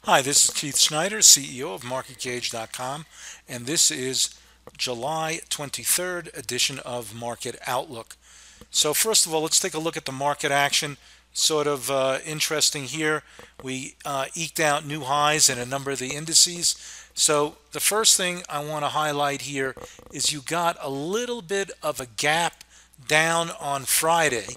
Hi, this is Keith Snyder, CEO of MarketGauge.com, and this is July 23rd edition of Market Outlook. So first of all, let's take a look at the market action. Sort of interesting here. We eked out new highs in a number of the indices. So the first thing I want to highlight here is you got a little bit of a gap down on Friday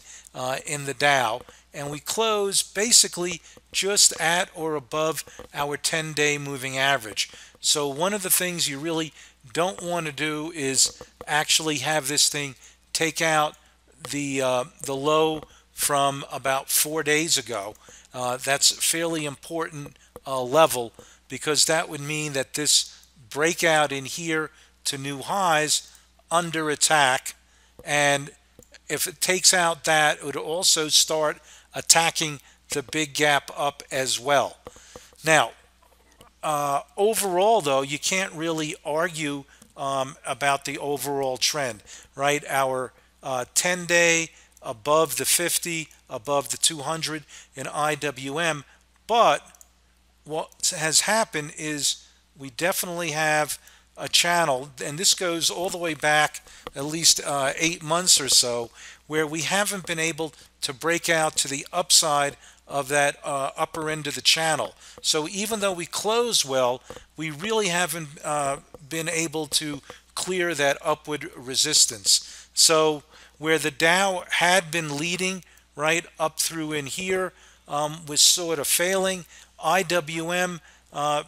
in the Dow, and we closed basically just at or above our 10-day moving average. So one of the things you really don't want to do is actually have this thing take out the low from about 4 days ago. That's a fairly important level, because that would mean that this breakout in here to new highs under attack, and if it takes out that, it would also start attacking the big gap up as well. Now, overall, though, you can't really argue about the overall trend, right? Our 10-day above the 50, above the 200 in IWM, but what has happened is we definitely have a channel, and this goes all the way back at least 8 months or so, where we haven't been able to break out to the upside of that upper end of the channel. So even though we closed well, we really haven't been able to clear that upward resistance. So where the Dow had been leading right up through in here was sort of failing. IWM,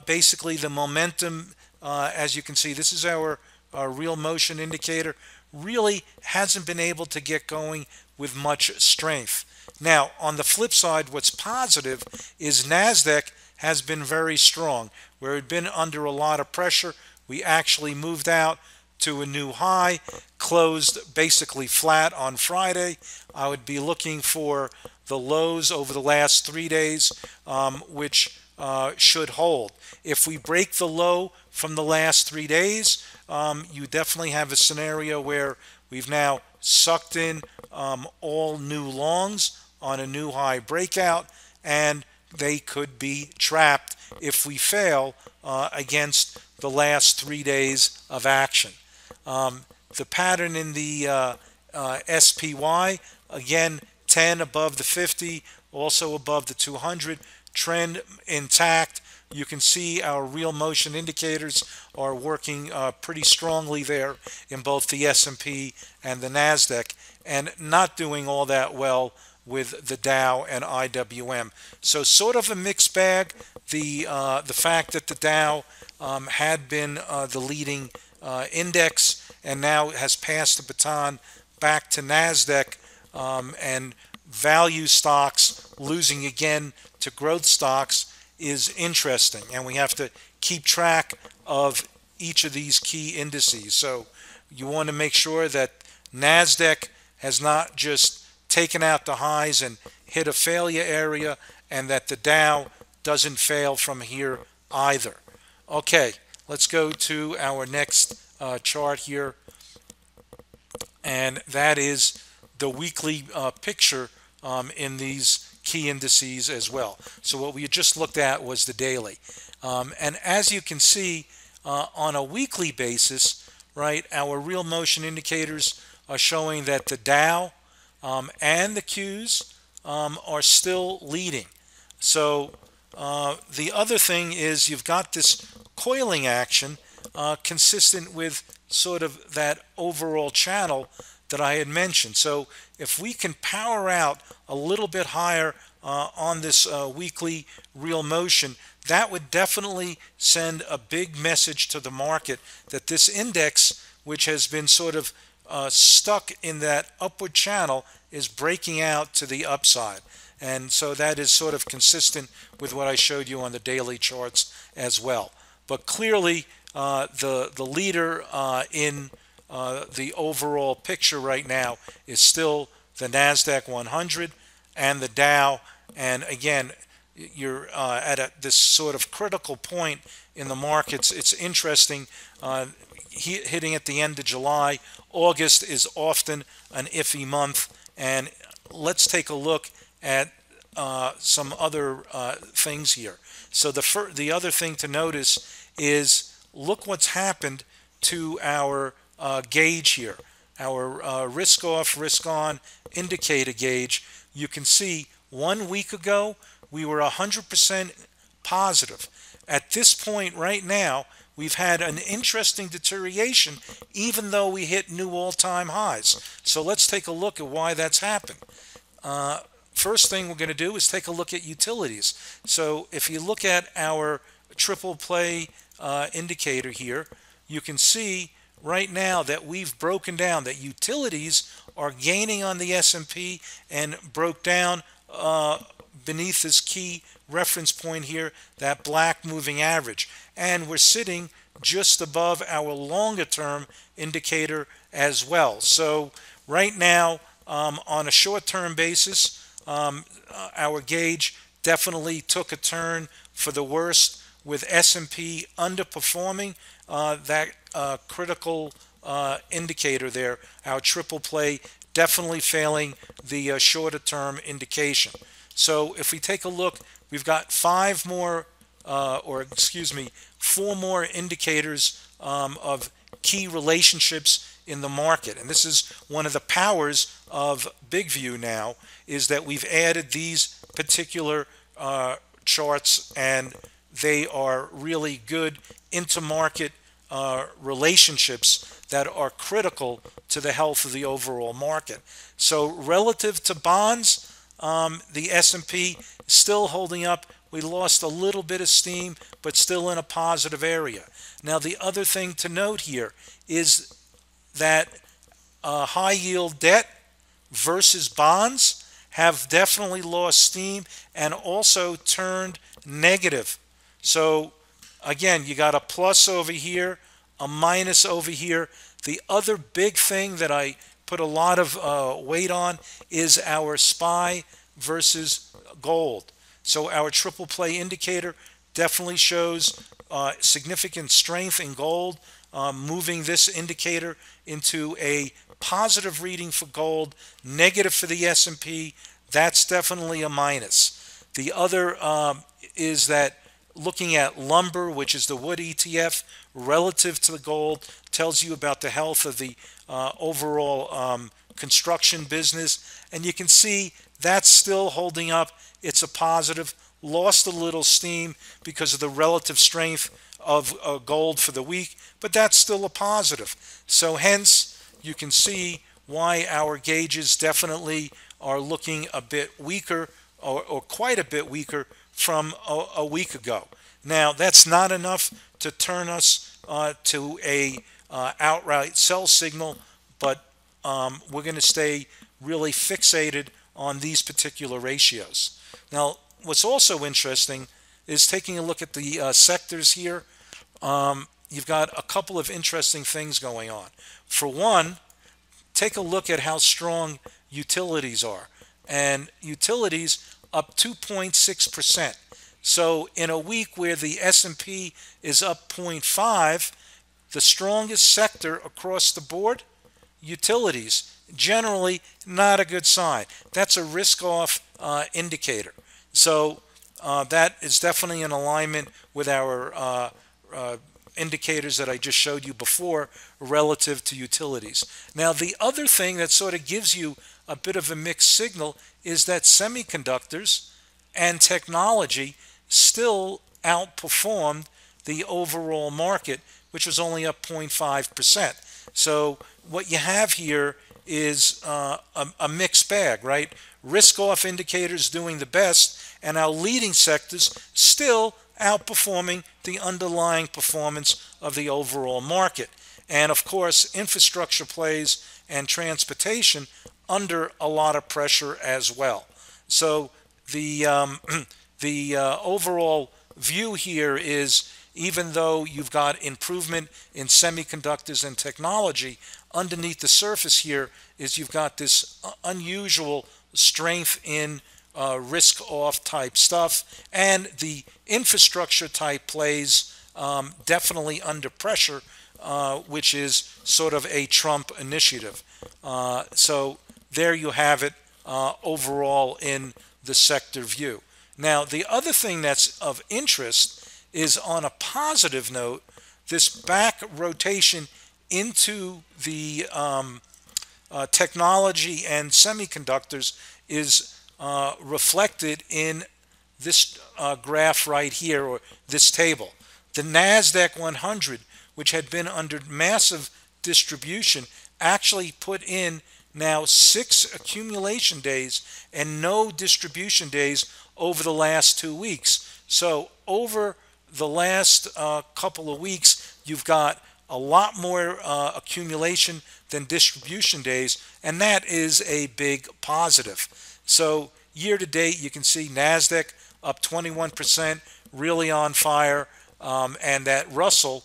basically the momentum, as you can see, this is our real motion indicator, really hasn't been able to get going with much strength. Now, on the flip side, what's positive is NASDQ has been very strong. Where it had been under a lot of pressure, we actually moved out to a new high, closed basically flat on Friday. I would be looking for the lows over the last 3 days, which should hold. If we break the low from the last 3 days, you definitely have a scenario where we've now sucked in all new longs on a new high breakout, and they could be trapped if we fail against the last 3 days of action. The pattern in the SPY, again, 10 above the 50, also above the 200, trend intact. You can see our real motion indicators are working pretty strongly there in both the S&P and the NASDAQ, and not doing all that well with the Dow and IWM. So sort of a mixed bag. The fact that the Dow had been the leading index and now has passed the baton back to NASDAQ, and value stocks losing again to growth stocks is interesting, and we have to keep track of each of these key indices. So you want to make sure that NASDAQ has not just taken out the highs and hit a failure area, and that the Dow doesn't fail from here either. Okay, let's go to our next chart here, and that is the weekly picture in these key indices as well. So what we just looked at was the daily, and as you can see on a weekly basis, right, our real motion indicators are showing that the Dow and the Qs are still leading. So the other thing is you've got this coiling action consistent with sort of that overall channel that I had mentioned. So if we can power out a little bit higher on this weekly real motion, that would definitely send a big message to the market that this index, which has been sort of stuck in that upward channel, is breaking out to the upside. And so that is sort of consistent with what I showed you on the daily charts as well. But clearly the leader in the overall picture right now is still the NASDAQ 100 and the Dow. And again, you're at this sort of critical point in the markets. It's interesting, hitting at the end of July. August is often an iffy month, and let's take a look at some other things here. So the other thing to notice is look what's happened to our gauge here, our risk off, risk on indicator gauge. You can see 1 week ago we were 100% positive. At this point right now, we've had an interesting deterioration even though we hit new all-time highs. So let's take a look at why that's happened. First thing we're going to do is take a look at utilities. So if you look at our triple play indicator here, you can see right now that we've broken down, that utilities are gaining on the S&P and broke down beneath this key reference point here, that black moving average. And we're sitting just above our longer term indicator as well. So right now, on a short-term basis, our gauge definitely took a turn for the worst, with S&P underperforming that critical indicator there, our triple play, definitely failing the shorter term indication. So if we take a look, we've got four more indicators of key relationships in the market. And this is one of the powers of Big View now, is that we've added these particular charts, and they are really good intermarket relationships that are critical to the health of the overall market. So relative to bonds, the S&P still holding up. We lost a little bit of steam, but still in a positive area. Now, the other thing to note here is that high yield debt versus bonds have definitely lost steam and also turned negative. So again, you got a plus over here, a minus over here. The other big thing that I put a lot of weight on is our SPY versus gold. So our triple play indicator definitely shows significant strength in gold, moving this indicator into a positive reading for gold, negative for the S&P. That's definitely a minus. The other is that looking at lumber, which is the wood ETF, relative to the gold, tells you about the health of the overall construction business. And you can see that's still holding up. It's a positive. Lost a little steam because of the relative strength of gold for the week, but that's still a positive. So hence, you can see why our gauges definitely are looking a bit weaker, or quite a bit weaker from a week ago. Now, that's not enough to turn us to a outright sell signal, but we're going to stay really fixated on these particular ratios. Now, what's also interesting is taking a look at the sectors here. You've got a couple of interesting things going on. For one, take a look at how strong utilities are. And utilities up 2.6%. So in a week where the S&P is up 0.5, the strongest sector across the board, utilities, generally not a good sign. That's a risk-off indicator. So that is definitely in alignment with our indicators that I just showed you before relative to utilities. Now, the other thing that sort of gives you a bit of a mixed signal is that semiconductors and technology still outperformed the overall market, which was only up 0.5%. So what you have here is a mixed bag, right? Risk-off indicators doing the best, and our leading sectors still outperforming the underlying performance of the overall market. And of course, infrastructure plays and transportation under a lot of pressure as well. So the overall view here is, even though you've got improvement in semiconductors and technology, underneath the surface here is you've got this unusual strength in risk-off type stuff, and the infrastructure type plays definitely under pressure, which is sort of a Trump initiative. So there you have it overall in the sector view. Now, the other thing that's of interest is, on a positive note, this back rotation into the technology and semiconductors is reflected in this graph right here, or this table. The NASDQ 100, which had been under massive distribution, actually put in now 6 accumulation days and no distribution days over the last 2 weeks. So over the last couple of weeks, you've got a lot more accumulation than distribution days, and that is a big positive. So year to date, you can see NASDAQ up 21%, really on fire, and that Russell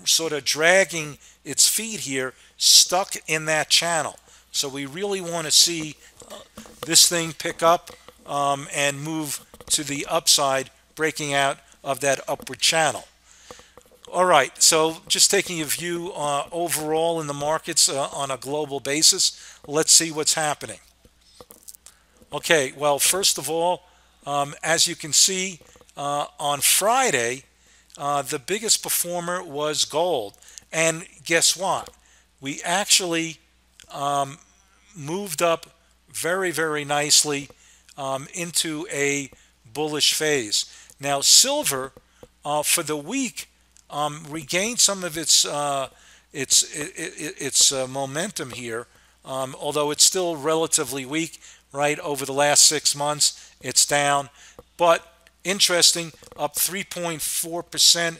sort of dragging its feet here, stuck in that channel. So we really want to see this thing pick up and move to the upside, breaking out of that upward channel. All right, so just taking a view overall in the markets on a global basis, let's see what's happening. Okay, well, first of all, as you can see, on Friday, the biggest performer was gold. And guess what? We actually moved up very, very nicely into a bullish phase. Now, silver for the week regained some of its momentum here, although it's still relatively weak. Right, over the last 6 months, it's down, but interesting, up 3.4%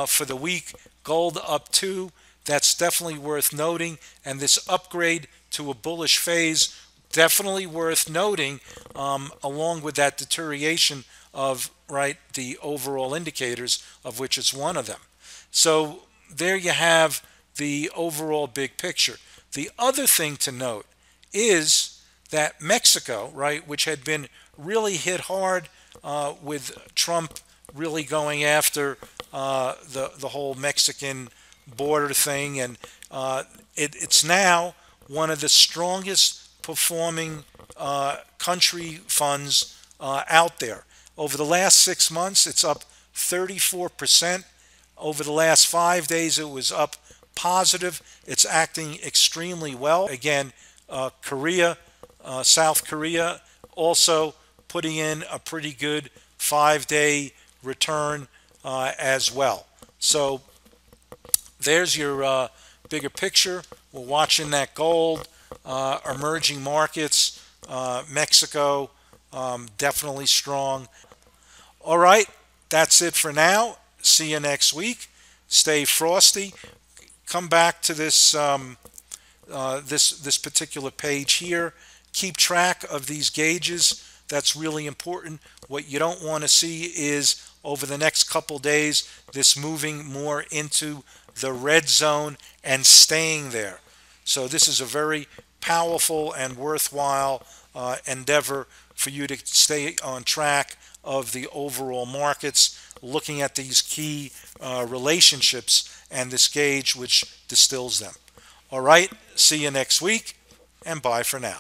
for the week. Gold up 2%. That's definitely worth noting, and this upgrade to a bullish phase, definitely worth noting, along with that deterioration of the overall indicators, of which it's one of them. So there you have the overall big picture. The other thing to note is that Mexico, which had been really hit hard with Trump really going after the whole Mexican border thing, and it's now one of the strongest performing country funds out there. Over the last 6 months, it's up 34%. Over the last 5 days, it was up positive. It's acting extremely well. Again, South Korea also putting in a pretty good 5-day return as well. So there's your bigger picture. We're watching that gold, emerging markets, Mexico, definitely strong. All right, that's it for now. See you next week. Stay frosty. Come back to this this particular page here. Keep track of these gauges. That's really important. What you don't want to see is, over the next couple days, this moving more into the red zone and staying there. So this is a very powerful and worthwhile endeavor for you to stay on track of the overall markets, looking at these key relationships and this gauge which distills them. All right, see you next week, and bye for now.